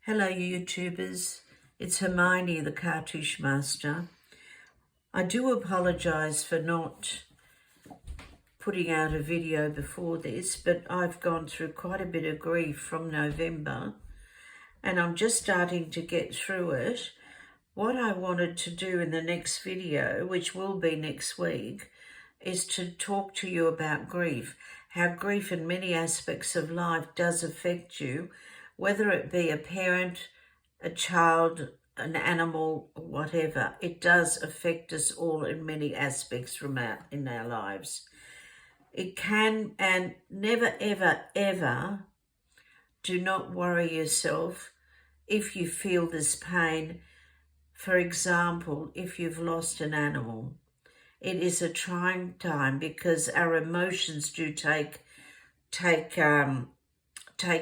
Hello YouTubers, it's Hermione the Cartouche Master. I do apologise for not putting out a video before this, but I've gone through quite a bit of grief from November and I'm just starting to get through it. What I wanted to do in the next video, which will be next week, is to talk to you about grief, how grief in many aspects of life does affect you, whether it be a parent, a child, an animal, whatever. It does affect us all in many aspects in our lives. It can, and never, ever, ever do not worry yourself if you feel this pain. For example, if you've lost an animal, it is a trying time because our emotions do take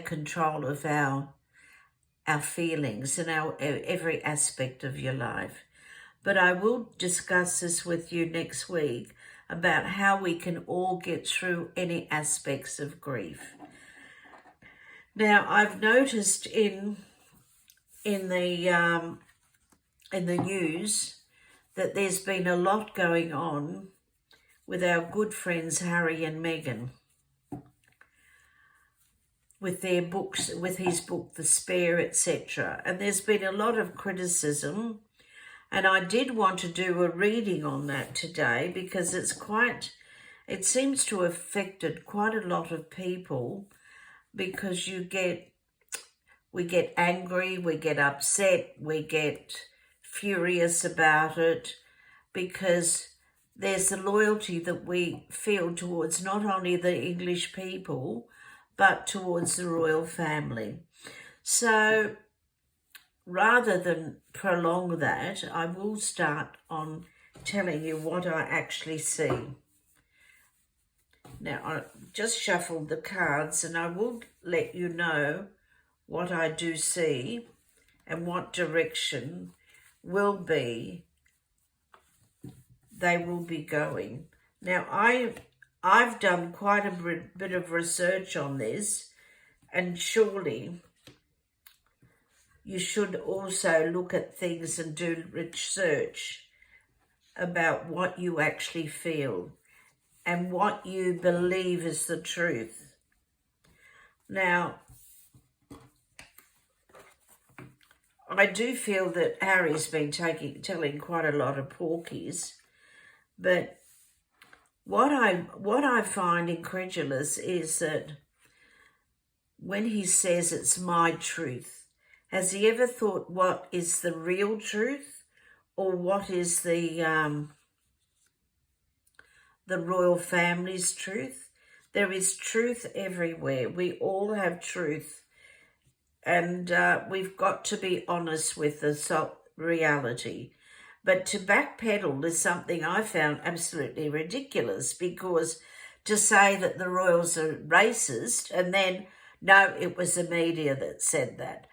control of our feelings and every aspect of your life. But I will discuss this with you next week about how we can all get through any aspects of grief. Now, I've noticed in the news that there's been a lot going on with our good friends Harry and Meghan, with their books, with his book The Spare, etc. And there's been a lot of criticism, and I did want to do a reading on that today because it seems to have affected quite a lot of people, because we get angry, we get upset, we get furious about it, because there's the loyalty that we feel towards not only the English people, but towards the royal family. So rather than prolong that, I will start on telling you what I actually see. Now, I just shuffled the cards and I will let you know what I do see and what direction they will be going. Now, I've done quite a bit of research on this, and surely you should also look at things and do research about what you actually feel and what you believe is the truth. Now, I do feel that Harry's been telling quite a lot of porkies, but what I find incredulous is that when he says it's my truth, has he ever thought what is the real truth, or what is the royal family's truth? There is truth everywhere. We all have truth, and we've got to be honest with the reality. But to backpedal is something I found absolutely ridiculous, because to say that the royals are racist, and then, no, it was the media that said that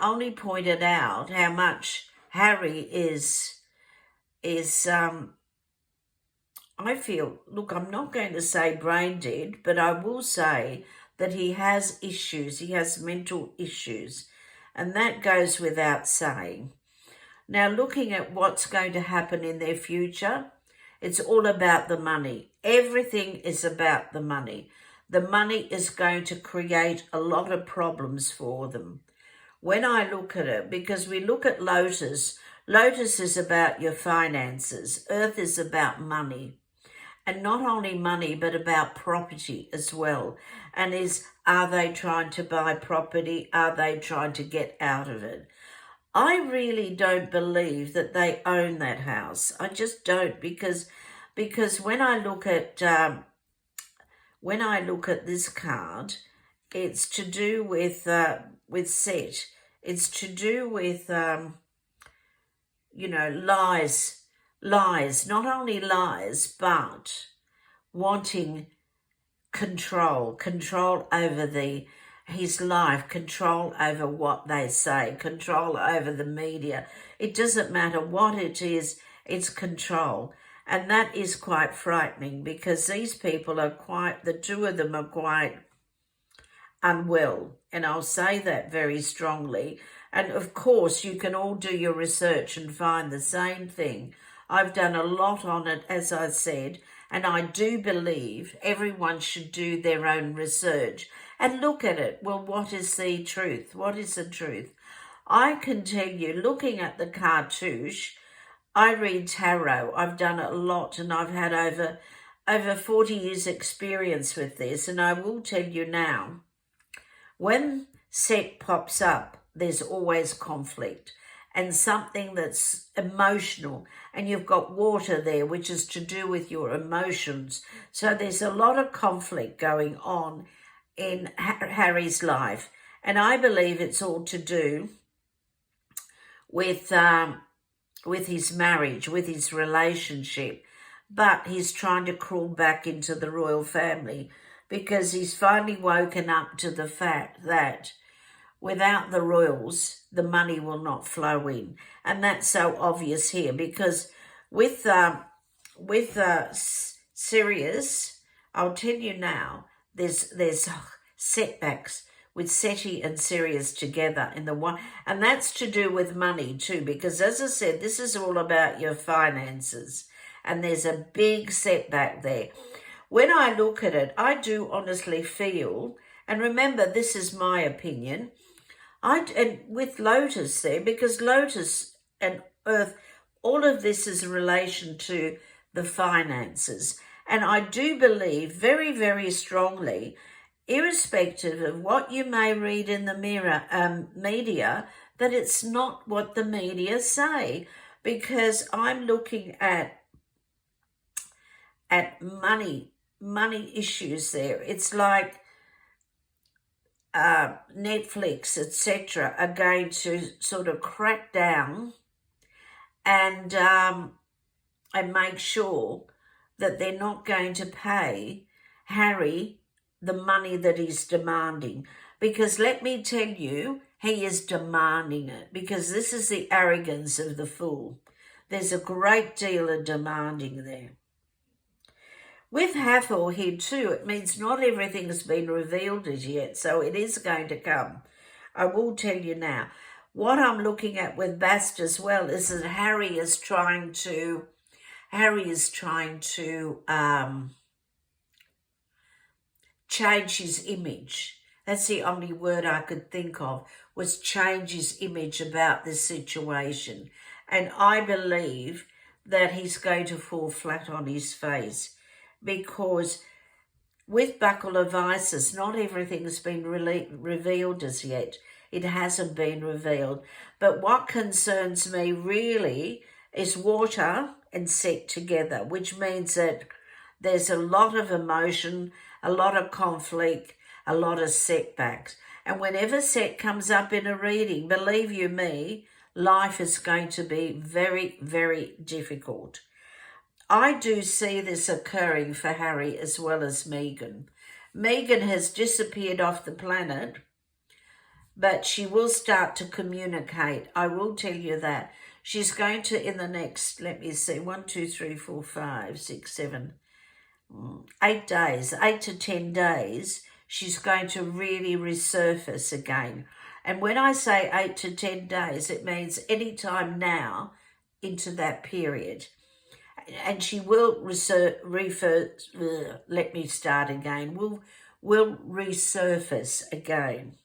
only pointed out how much Harry is I feel, look, I'm not going to say brain dead, but I will say that he has issues, he has mental issues, and that goes without saying. Now, looking at what's going to happen in their future, it's all about the money. Everything is about the money. The money is going to create a lot of problems for them. When I look at it, because we look at Lotus is about your finances. Earth is about money. And not only money, but about property as well. And are they trying to buy property? Are they trying to get out of it? I really don't believe that they own that house. I just don't, because when I look at this card, it's to do with Set. It's to do with lies. Not only lies, but wanting control over his life, control over what they say, control over the media. It doesn't matter what it is, it's control. And that is quite frightening, because these people the two of them are quite unwell. And I'll say that very strongly. And of course, you can all do your research and find the same thing. I've done a lot on it, as I said, and I do believe everyone should do their own research and look at it. Well, what is the truth? What is the truth? I can tell you, looking at the Cartouche, I read tarot. I've done it a lot, and I've had over 40 years experience with this, and I will tell you now, when set pops up, there's always conflict and something that's emotional, and you've got water there, which is to do with your emotions. So there's a lot of conflict going on in Harry's life, and I believe it's all to do with his marriage, with his relationship. But he's trying to crawl back into the royal family because he's finally woken up to the fact that without the royals, the money will not flow in. And that's so obvious here because with Sirius, I'll tell you now, there's setbacks with Seti and Sirius together in the one, and that's to do with money too, because as I said, this is all about your finances, and there's a big setback there. When I look at it, I do honestly feel, and remember, this is my opinion, and with Lotus there, because Lotus and Earth, all of this is in relation to the finances. And I do believe very, very strongly, irrespective of what you may read in the media, that it's not what the media say. Because I'm looking at money issues there. It's like Netflix, etc., are going to sort of crack down and make sure that they're not going to pay Harry the money that he's demanding. Because let me tell you, he is demanding it, because this is the arrogance of the fool. There's a great deal of demanding there. With Hathor here too, it means not everything's been revealed as yet, so it is going to come. I will tell you now. What I'm looking at with Bast as well is that Harry is trying to change his image. That's the only word I could think of, was change his image about this situation. And I believe that he's going to fall flat on his face, because with Buckle of Isis, not everything's been revealed as yet. It hasn't been revealed. But what concerns me really is water and set together, which means that there's a lot of emotion, a lot of conflict, a lot of setbacks. And whenever set comes up in a reading, believe you me, life is going to be very, very difficult. I do see this occurring for Harry as well as Meghan. Meghan has disappeared off the planet, but she will start to communicate. I will tell you that. She's going to, in the next, let me see, 1, 2, 3, 4, 5, 6, 7, 8 days, 8 to 10 days, she's going to really resurface again. And when I say 8 to 10 days, it means any time now into that period. And she will let me start again, will resurface again.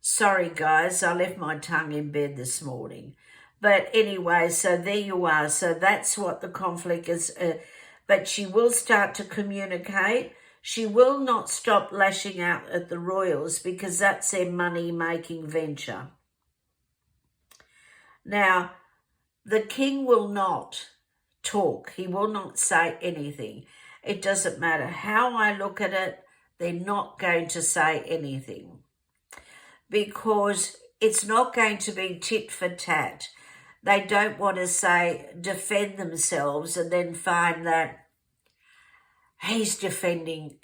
Sorry guys, I left my tongue in bed this morning. But anyway, so there you are. So that's what the conflict is. But she will start to communicate. She will not stop lashing out at the royals, because that's their money-making venture. Now, the king will not talk. He will not say anything. It doesn't matter how I look at it, they're not going to say anything, because it's not going to be tit for tat. They don't want to say defend themselves and then find that he's defending,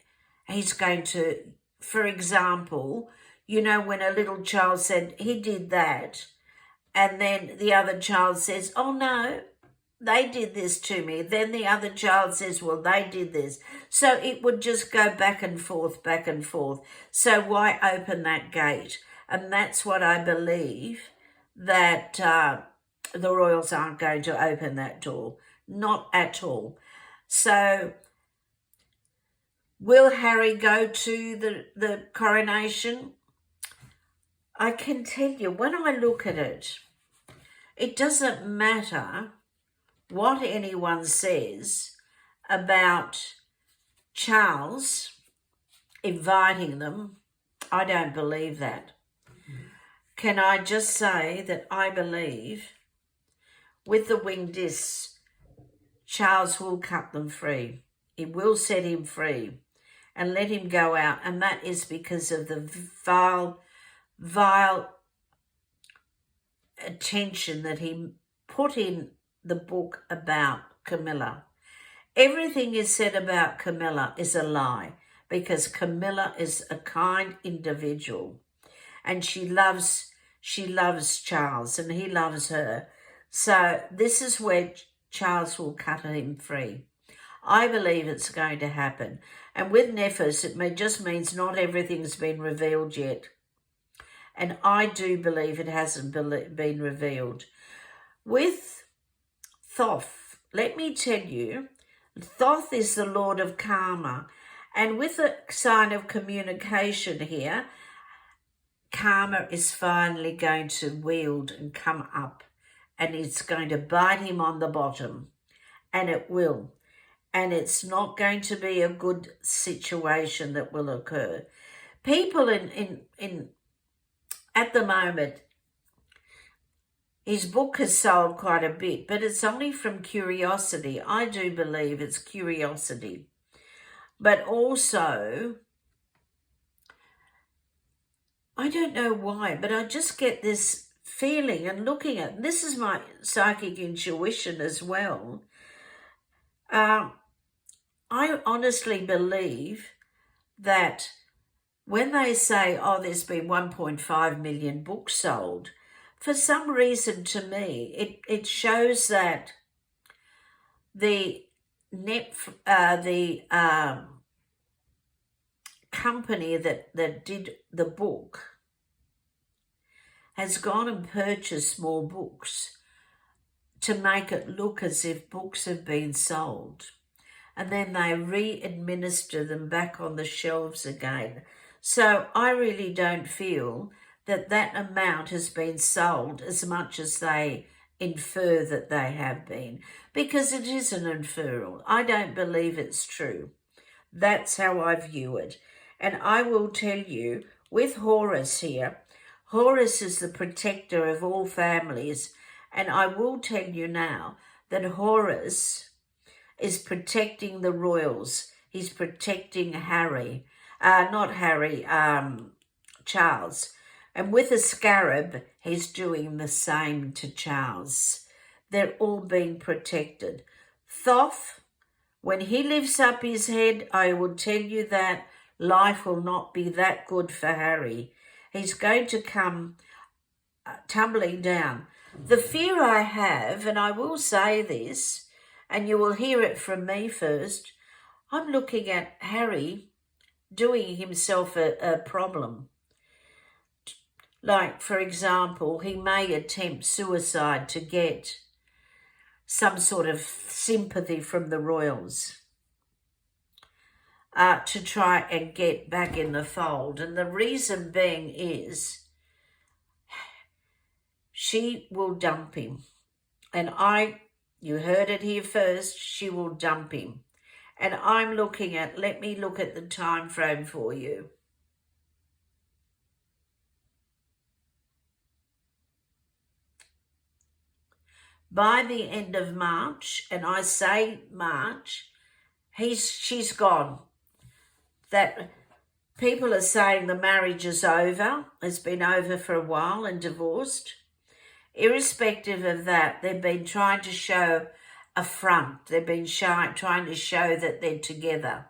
he's going to, for example, you know, when a little child said he did that, and then the other child says, oh no, they did this to me. Then the other child says, well, they did this. So it would just go back and forth, back and forth. So why open that gate? And that's what I believe, that the royals aren't going to open that door. Not at all. So will Harry go to the coronation? I can tell you, when I look at it, it doesn't matter what anyone says about Charles inviting them. I don't believe that. Can I just say that I believe with the winged discs, Charles will cut them free. He will set him free and let him go out. And that is because of the vile attention that he put in the book about Camilla. Everything is said about Camilla is a lie, because Camilla is a kind individual and she loves Charles and he loves her. So this is where Charles will cut him free. I believe it's going to happen. And with Nephis, it just means not everything's been revealed yet. And I do believe it hasn't been revealed. With Thoth, let me tell you, Thoth is the Lord of Karma. And with the sign of communication here, Karma is finally going to wield and come up. And it's going to bite him on the bottom. And it will. And it's not going to be a good situation that will occur. People at the moment, his book has sold quite a bit, but it's only from curiosity. I do believe it's curiosity. But also, I don't know why, but I just get this feeling, and looking at, this is my psychic intuition as well. I honestly believe that when they say, oh, there's been 1.5 million books sold, for some reason to me, it shows that the company that did the book has gone and purchased more books to make it look as if books have been sold. And then they re-administer them back on the shelves again. So I really don't feel that that amount has been sold as much as they infer that they have been, because it is an inferral. I don't believe it's true. That's how I view it. And I will tell you, with Horus here, Horus is the protector of all families. And I will tell you now that Horus is protecting the royals. He's protecting Harry. Charles. And with a scarab, he's doing the same to Charles. They're all being protected. Thoth, when he lifts up his head, I will tell you that life will not be that good for Harry. He's going to come tumbling down. The fear I have, and I will say this, and you will hear it from me first, I'm looking at Harry doing himself a problem. Like, for example, he may attempt suicide to get some sort of sympathy from the royals, to try and get back in the fold. And the reason being is she will dump him. And you heard it here first, she will dump him. And I'm looking at, let me look at the time frame for you. By the end of March, and I say March, she's gone. That people are saying the marriage is over. It's been over for a while and divorced. Irrespective of that, they've been trying to show a front. They've been trying to show that they're together.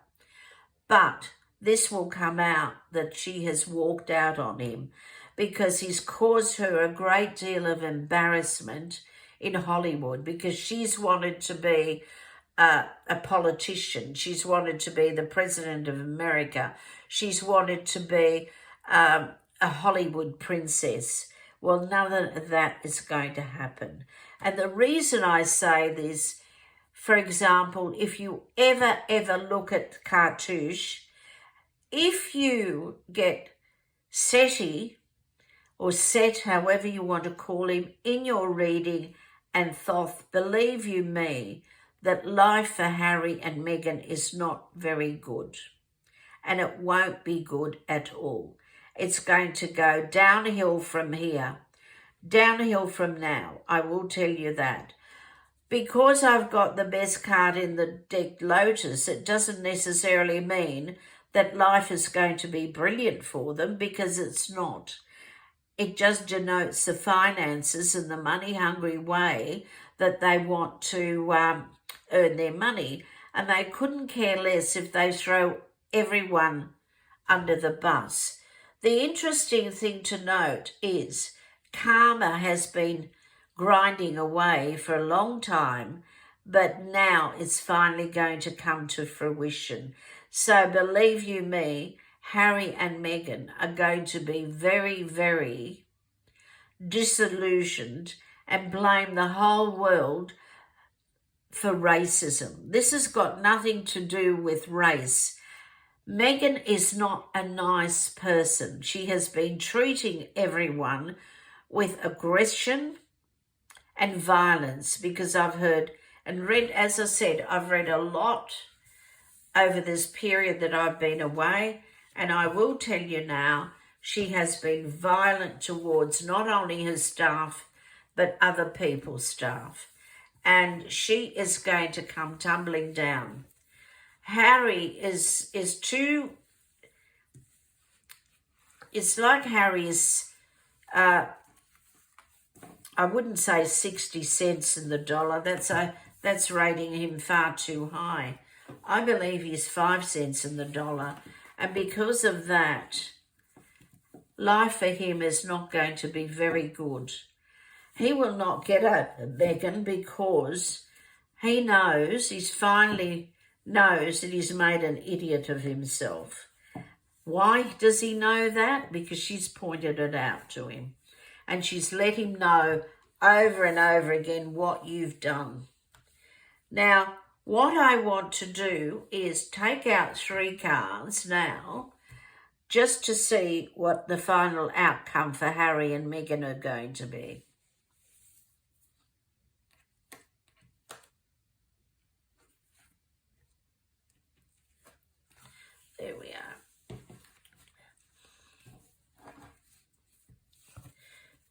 But this will come out that she has walked out on him, because he's caused her a great deal of embarrassment in Hollywood, because she's wanted to be a politician. She's wanted to be the president of America. She's wanted to be a Hollywood princess. Well, none of that is going to happen. And the reason I say this, for example, if you ever look at Cartouche, if you get Seti, or Set, however you want to call him, in your reading and Thoth, believe you me, that life for Harry and Meghan is not very good. And it won't be good at all. It's going to go downhill from here, downhill from now, I will tell you that. Because I've got the best card in the deck, Lotus, it doesn't necessarily mean that life is going to be brilliant for them, because it's not. It just denotes the finances and the money-hungry way that they want to earn their money. And they couldn't care less if they throw everyone under the bus. The interesting thing to note is karma has been grinding away for a long time, but now it's finally going to come to fruition. So believe you me, Harry and Meghan are going to be very, very disillusioned and blame the whole world for racism. This has got nothing to do with race. Meghan is not a nice person. She has been treating everyone with aggression and violence, because I've heard and read, as I said, I've read a lot over this period that I've been away, and I will tell you now, she has been violent towards not only her staff, but other people's staff. And she is going to come tumbling down. Harry is too, it's like Harry is, I wouldn't say 60 cents in the dollar. That's rating him far too high. I believe he's 5 cents in the dollar. And because of that, life for him is not going to be very good. He will not get over Meghan, because he knows, he's finally knows that he's made an idiot of himself. Why does he know that? Because she's pointed it out to him. And she's let him know over and over again what you've done. Now, what I want to do is take out 3 cards now, just to see what the final outcome for Harry and Meghan are going to be. There we are.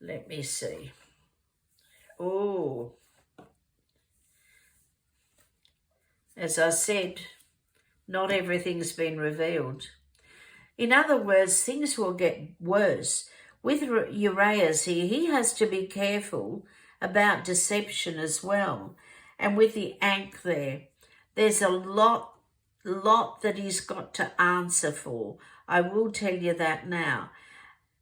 Let me see. Oh, as I said, not everything's been revealed. In other words, things will get worse. With Uraeus here, he has to be careful about deception as well. And with the Ankh there, there's a lot that he's got to answer for. I will tell you that now.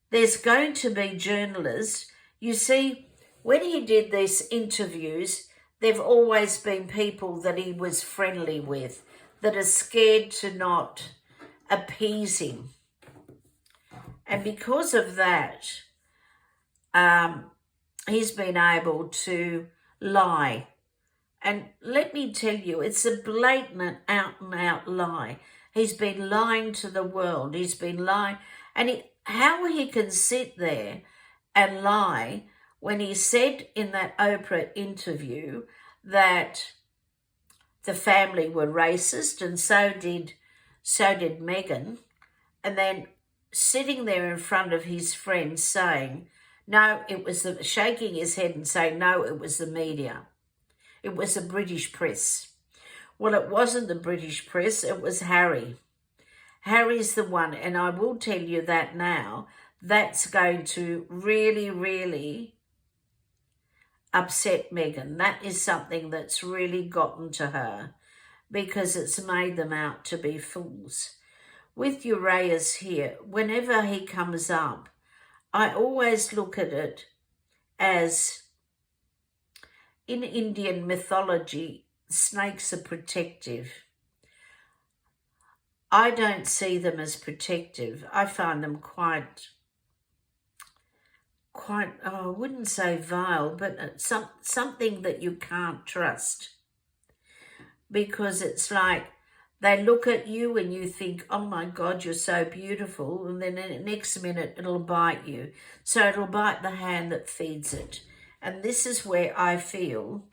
There's going to be journalists. You see, when he did these interviews, there've always been people that he was friendly with that are scared to not appease him. And because of that, he's been able to lie. And let me tell you, it's a blatant, out-and-out lie. He's been lying to the world. He's been lying. And how he can sit there and lie when he said in that Oprah interview that the family were racist, and so did Meghan, and then sitting there in front of his friends saying, no, it was shaking his head and saying, no, it was the media. It was the British press. Well, it wasn't the British press, it was Harry. Harry's the one, and I will tell you that now, that's going to really, really upset Meghan. That is something that's really gotten to her, because it's made them out to be fools. With Uraeus here, whenever he comes up, I always look at it as, in Indian mythology, snakes are protective. I don't see them as protective. I find them quite quite, I wouldn't say vile, but something that you can't trust. Because it's like they look at you and you think, oh my God, you're so beautiful. And then the next minute it'll bite you. So it'll bite the hand that feeds it. And this is where I feel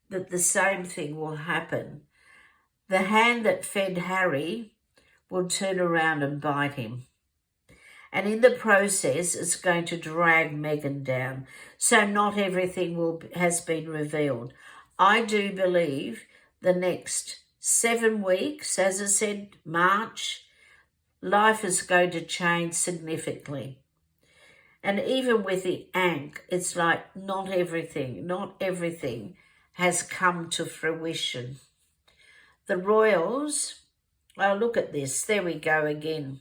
that the same thing will happen. The hand that fed Harry will turn around and bite him. And in the process, it's going to drag Meghan down. So not everything has been revealed. I do believe the next 7 weeks, as I said, March, life is going to change significantly. And even with the Ankh, it's like not everything has come to fruition. The royals, oh, look at this. There we go again.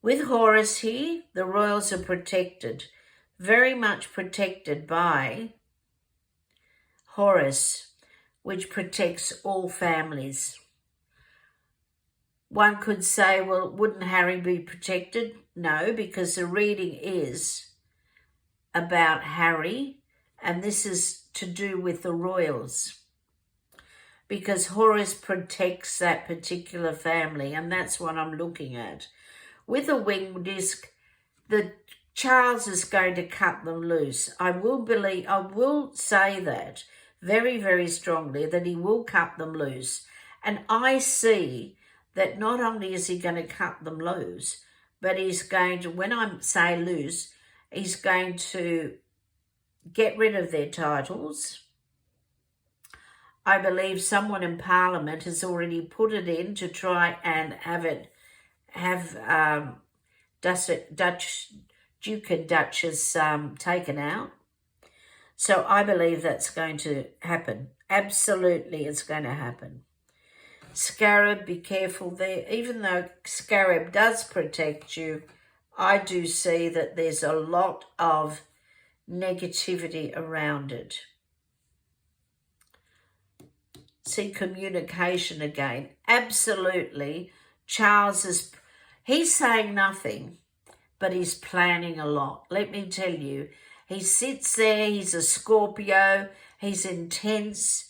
With Horus here, the royals are protected, very much protected by Horus, which protects all families. One could say, well, wouldn't Harry be protected? No, because the reading is about Harry, and this is to do with the royals. Because Horus protects that particular family, and that's what I'm looking at. With the wing disc, Charles is going to cut them loose. I will say that very, very strongly, that he will cut them loose. And I see that not only is he going to cut them loose, but he's going to, when I say loose, he's going to get rid of their titles. I believe someone in Parliament has already put it in to try and have Duke and Duchess taken out. So I believe that's going to happen. Absolutely, it's going to happen. Scarab, be careful there. Even though Scarab does protect you, I do see that there's a lot of negativity around it. See, communication again. Absolutely. Charles he's saying nothing, but he's planning a lot. Let me tell you, he sits there, he's a Scorpio, he's intense.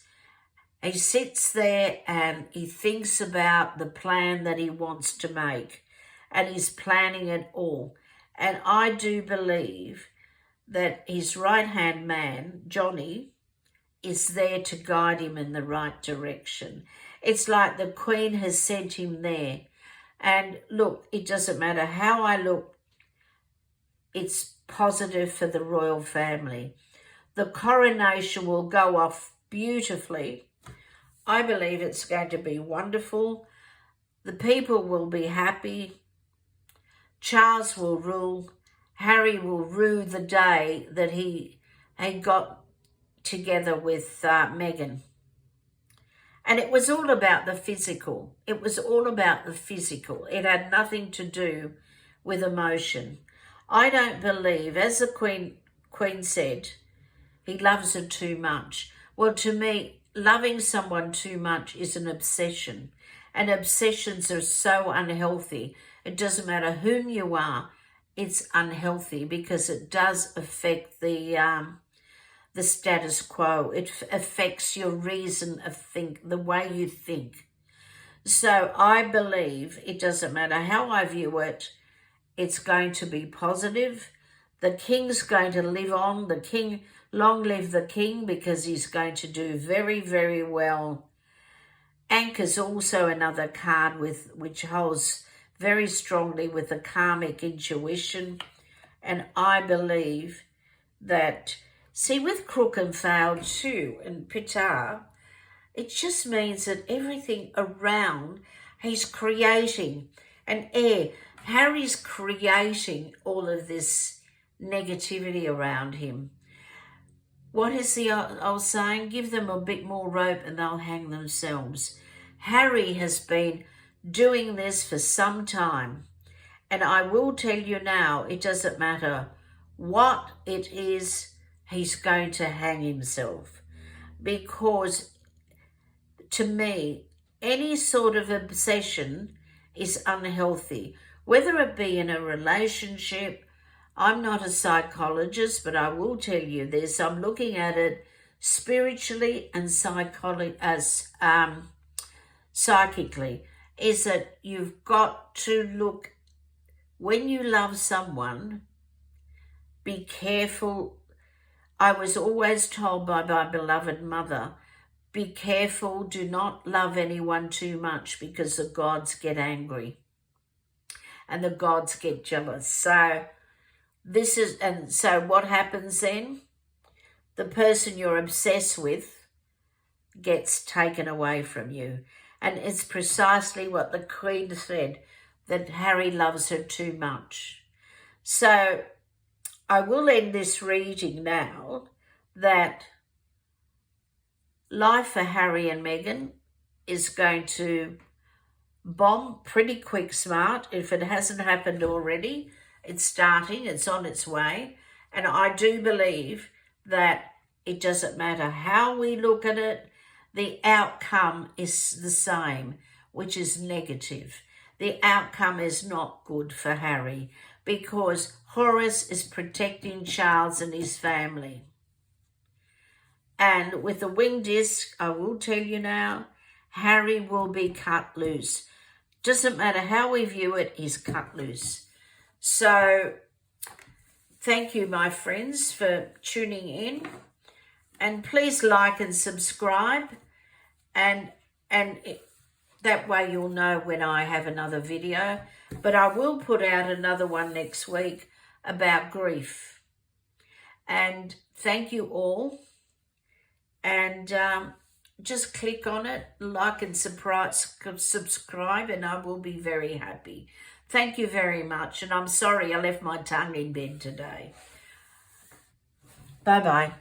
He sits there and he thinks about the plan that he wants to make, and he's planning it all. And I do believe that his right-hand man, Johnny, is there to guide him in the right direction. It's like the Queen has sent him there. And look, it doesn't matter how I look, it's positive for the royal family. The coronation will go off beautifully. I believe it's going to be wonderful. The people will be happy. Charles will rule. Harry will rue the day that he got together with Meghan. And it was all about the physical. It was all about the physical. It had nothing to do with emotion. I don't believe, as the Queen said, he loves her too much. Well, to me, loving someone too much is an obsession. And obsessions are so unhealthy. It doesn't matter whom you are, it's unhealthy because it does affect the status quo. It affects your reason of the way you think. So I believe it doesn't matter how I view it, it's going to be positive. The king's going to live on. The king, long live the king, because he's going to do very, very well. Ankh is also another card which holds very strongly with the karmic intuition. And I believe that, see, with Crook and Failed too, and Pitar, it just means that everything around he's creating an air. Harry's creating all of this negativity around him. What is the old saying? Give them a bit more rope and they'll hang themselves. Harry has been doing this for some time. And I will tell you now, it doesn't matter what it is, he's going to hang himself. Because to me, any sort of obsession is unhealthy, whether it be in a relationship, I'm not a psychologist, but I will tell you this. I'm looking at it spiritually and psychically, is that you've got to look, when you love someone, be careful. I was always told by my beloved mother, be careful, do not love anyone too much because the gods get angry and the gods get jealous. So so what happens then? The person you're obsessed with gets taken away from you. And it's precisely what the Queen said, that Harry loves her too much. So I will end this reading now, that life for Harry and Meghan is going to bomb pretty quick smart. If it hasn't happened already, it's starting, it's on its way. And I do believe that it doesn't matter how we look at it, the outcome is the same, which is negative. The outcome is not good for Harry, because Horace is protecting Charles and his family. And with the wing disc, I will tell you now, Harry will be cut loose. Doesn't matter how we view it, he's cut loose. So thank you, my friends, for tuning in. And please like and subscribe. And that way you'll know when I have another video. But I will put out another one next week about grief. And thank you all. And just click on it, like and subscribe, and I will be very happy. Thank you very much. And I'm sorry I left my tongue in bed today. Bye-bye.